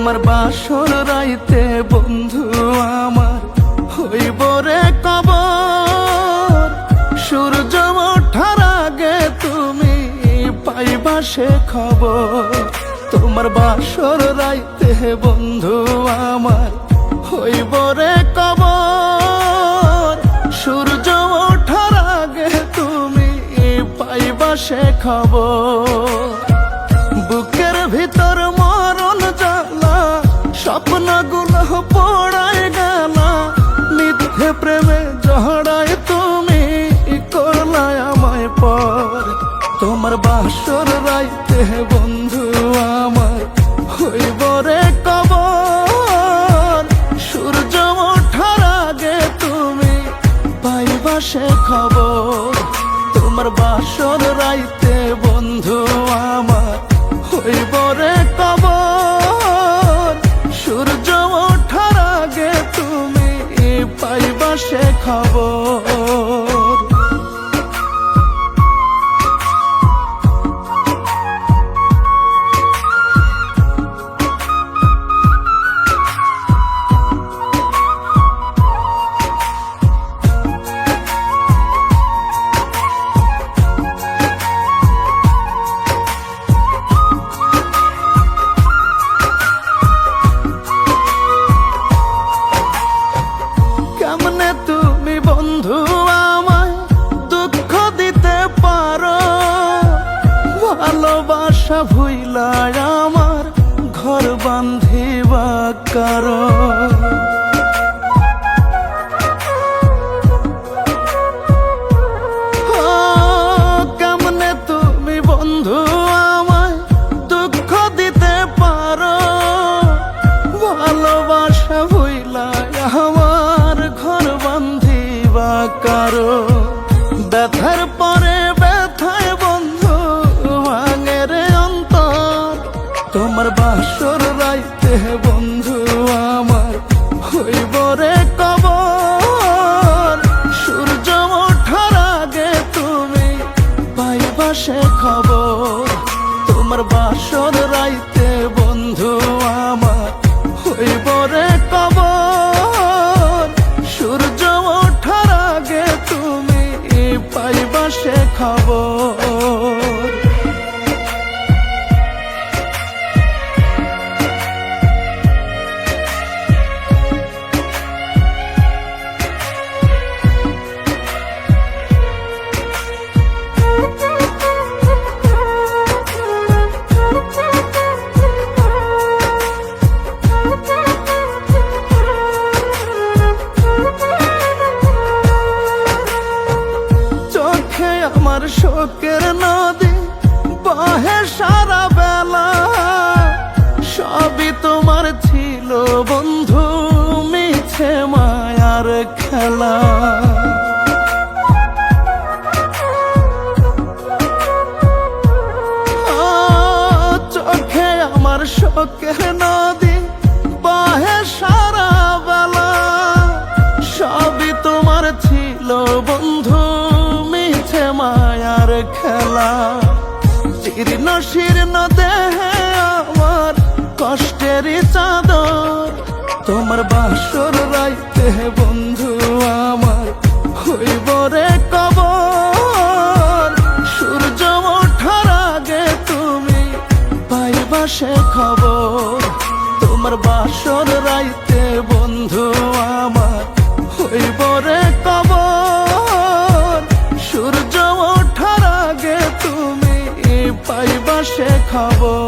তোমার বাসর রাইতে বন্ধু আমার হইব রে কবর। সূর্য ওঠার আগে তুমি পাইবা সে খবর। তোমার বাসর রাইতে বন্ধু আমার হইব রে কবর। সূর্য ওঠার আগে তুমি পাইবা সে খবর। বুকের ভিতর মরণ জ্বালা, স্বপ্নগুলো পোড়ায় গেলা। মিথ্যে প্রেমে জড়ায় তুমি করলায় আমায় পর। তোমার বাসর রাইতে বন্ধু আমার হইব রে কবর। সূর্য ওঠার আগে তুমি পাইবা সে খবর। তোমার বাসর রাইতে বন্ধু আমার হইব রে কবর। সূর্য ওঠার আগে তুমি পাইবা সে খবর। কেমনে তুমি বন্ধু আমায় দুঃখ দিতে পারো? ভালোবাসা ভুইলা আমার ঘর বান্ধিবা কারো। কেমনে তুমি বন্ধু আমায় দুঃখ দিতে পারো? ভালোবাসা ভুইলা আমার ঘর বান্ধিবা কারো। ব্যথার পরে ব্যথায় বন্ধু ভাঙে রে অন্তর। তোমার বাসর রাইতে বন্ধু আমার হইব রে কবর। সূর্য ওঠার আগে তুমি পাইবা সে খবর। তোমার বাসর রাইতে বন্ধু আমার হইব রে কবর। সূর্য ওঠার আগে তুমি পাইবা সে খবর। আমার শোকের নদী বহে সারা বেলা। সবই তোমার ছিল বন্ধু মিছে মায়ার খেলা। চোখে আমার শোকের নদী বহে সারা বেলা। সবই তোমার ছিল বন্ধু মায়ার খেলা। জীর্ণ শীর্ণ দেহে আমার কষ্টের চাদর। তোমার বাসর রাইতে বন্ধু আমার হইব রে কবর। সূর্য ওঠার আগে তুমি পাইবা সে খবর। তোমার বাসর রাইতে বন্ধু আমার হইব রে কবর। সূর্য ওঠার আগে তুমি পাইবা সে খবর।